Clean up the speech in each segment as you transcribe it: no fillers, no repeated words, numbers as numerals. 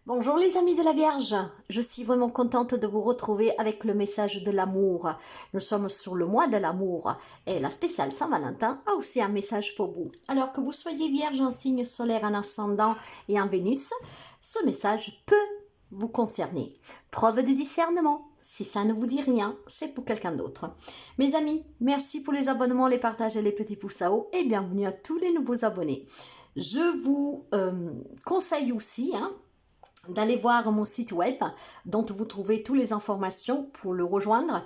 Bonjour les amis de la Vierge, je suis vraiment contente de vous retrouver avec le message de l'amour. Nous sommes sur le mois de l'amour et la spéciale Saint-Valentin a aussi un message pour vous. Alors que vous soyez Vierge en signe solaire, en ascendant et en Vénus, ce message peut vous concerner. Preuve de discernement, si ça ne vous dit rien, c'est pour quelqu'un d'autre. Mes amis, merci pour les abonnements, les partages et les petits pouces à haut et bienvenue à tous les nouveaux abonnés. Je vous conseille aussi, d'aller voir mon site web dont vous trouvez toutes les informations pour le rejoindre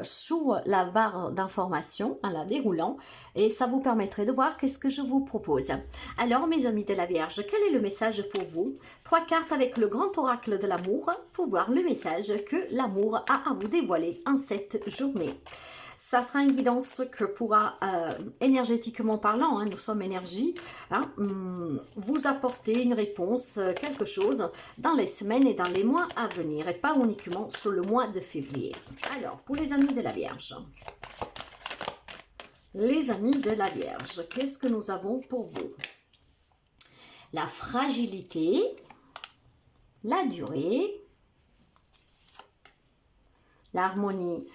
sous la barre d'informations en la déroulant et ça vous permettrait de voir qu'est-ce que je vous propose. Alors mes amis de la Vierge, quel est le message pour vous? 3 cartes avec le grand oracle de l'amour pour voir le message que l'amour a à vous dévoiler en cette journée. Ça sera une guidance que pourra, énergétiquement parlant, nous sommes énergie, vous apporter une réponse, quelque chose dans les semaines et dans les mois à venir, et pas uniquement sur le mois de février. Alors, pour les amis de la Vierge, qu'est-ce que nous avons pour vous? La fragilité, la durée, l'harmonie.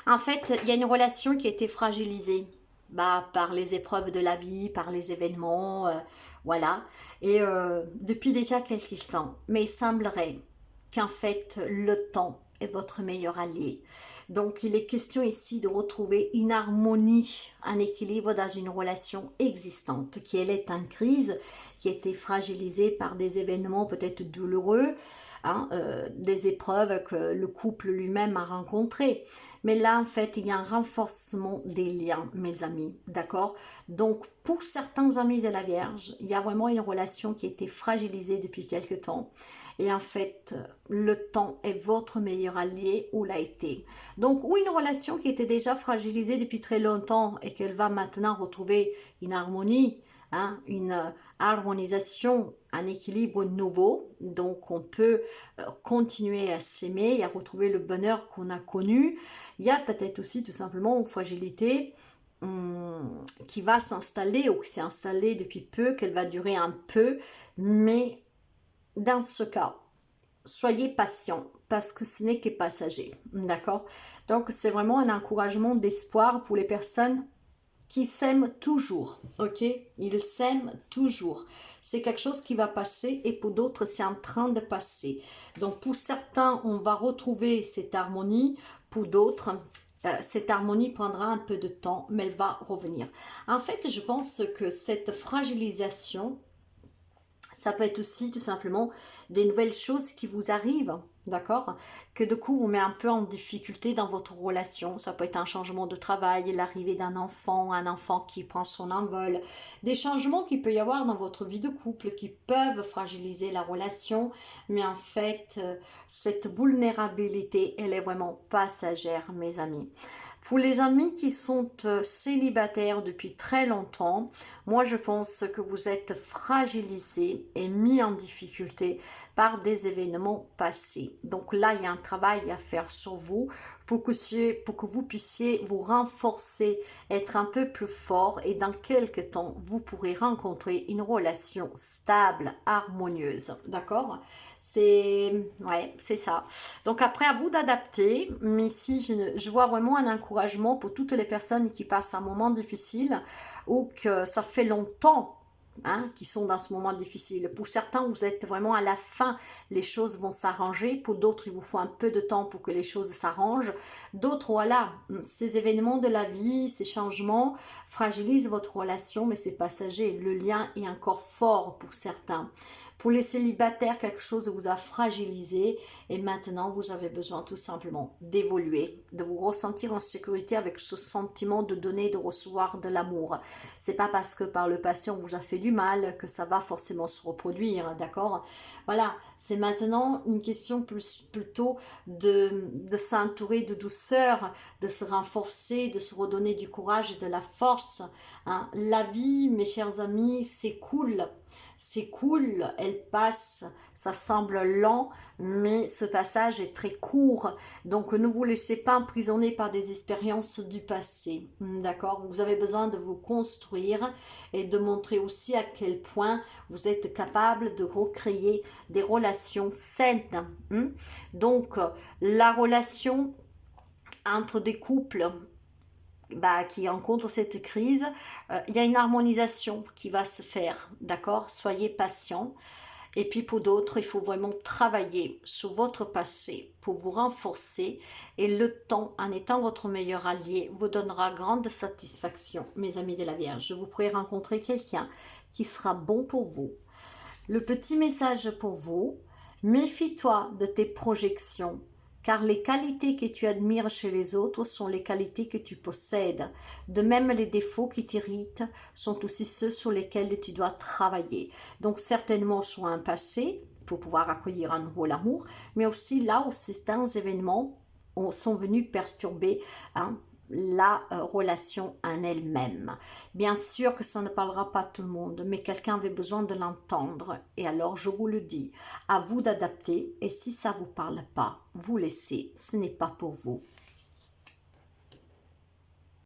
En fait, il y a une relation qui a été fragilisée par les épreuves de la vie, par les événements, voilà. Et depuis déjà quelques temps. Mais il semblerait qu'en fait, le temps est votre meilleur allié. Donc, il est question ici de retrouver une harmonie, un équilibre dans une relation existante, qui elle est en crise, qui a été fragilisée par des événements peut-être douloureux, des épreuves que le couple lui-même a rencontrées. Mais là, en fait, il y a un renforcement des liens, mes amis, d'accord? Donc, pour certains amis de la Vierge, il y a vraiment une relation qui a été fragilisée depuis quelque temps. Et en fait, le temps est votre meilleur allié ou l'a été. Donc, ou une relation qui était déjà fragilisée depuis très longtemps et qu'elle va maintenant retrouver une harmonie, une harmonisation, un équilibre nouveau. Donc, on peut continuer à s'aimer et à retrouver le bonheur qu'on a connu. Il y a peut-être aussi tout simplement une fragilité qui va s'installer ou qui s'est installée depuis peu, qu'elle va durer un peu. Mais dans ce cas, soyez patient parce que ce n'est que passager. D'accord? Donc, c'est vraiment un encouragement d'espoir pour les personnes qui s'aiment toujours, ok? Ils s'aiment toujours. C'est quelque chose qui va passer et pour d'autres, c'est en train de passer. Donc, pour certains, on va retrouver cette harmonie. Pour d'autres, cette harmonie prendra un peu de temps, mais elle va revenir. En fait, je pense que cette fragilisation, ça peut être aussi tout simplement des nouvelles choses qui vous arrivent, d'accord? Que du coup vous met un peu en difficulté dans votre relation. Ça peut être un changement de travail, l'arrivée d'un enfant, un enfant qui prend son envol. Des changements qu'il peut y avoir dans votre vie de couple qui peuvent fragiliser la relation. Mais en fait, cette vulnérabilité, elle est vraiment passagère, mes amis. Pour les amis qui sont célibataires depuis très longtemps, moi je pense que vous êtes fragilisés et mis en difficulté par des événements passés. Donc là, il y a un travail à faire sur vous pour que vous puissiez vous renforcer, être un peu plus fort et dans quelques temps, vous pourrez rencontrer une relation stable, harmonieuse. D'accord? C'est ça. Donc après, à vous d'adapter. Mais ici, je vois vraiment un encouragement pour toutes les personnes qui passent un moment difficile ou que ça fait longtemps qui sont dans ce moment difficile. Pour certains, vous êtes vraiment à la fin, les choses vont s'arranger. Pour d'autres, il vous faut un peu de temps pour que les choses s'arrangent. D'autres, voilà, ces événements de la vie, ces changements fragilisent votre relation, mais c'est passager. Le lien est encore fort pour certains. Pour les célibataires, quelque chose vous a fragilisé et maintenant, vous avez besoin tout simplement d'évoluer, de vous ressentir en sécurité avec ce sentiment de donner, de recevoir de l'amour. C'est pas parce que par le passé, on vous a fait du mal que ça va forcément se reproduire, d'accord? Voilà, c'est maintenant une question plutôt de s'entourer de douceur, de se renforcer, de se redonner du courage et de la force. La vie, mes chers amis, c'est cool. c'est cool, elle passe, ça semble lent, mais ce passage est très court. Donc ne vous laissez pas emprisonner par des expériences du passé. D'accord? Vous avez besoin de vous construire et de montrer aussi à quel point vous êtes capable de recréer des relations saines. Donc la relation entre des couples qui rencontrent cette crise, il y a une harmonisation qui va se faire, d'accord? Soyez patient. Et puis pour d'autres, il faut vraiment travailler sur votre passé pour vous renforcer. Et le temps, en étant votre meilleur allié, vous donnera grande satisfaction, mes amis de la Vierge. Vous pourrez rencontrer quelqu'un qui sera bon pour vous. Le petit message pour vous, méfie-toi de tes projections, car les qualités que tu admires chez les autres sont les qualités que tu possèdes. De même, les défauts qui t'irritent sont aussi ceux sur lesquels tu dois travailler. Donc certainement sur un passé, pour pouvoir accueillir à nouveau l'amour, mais aussi là où certains événements sont venus perturber la relation en elle-même. Bien sûr que ça ne parlera pas à tout le monde, mais quelqu'un avait besoin de l'entendre. Et alors, je vous le dis, à vous d'adapter. Et si ça ne vous parle pas, vous laissez, ce n'est pas pour vous.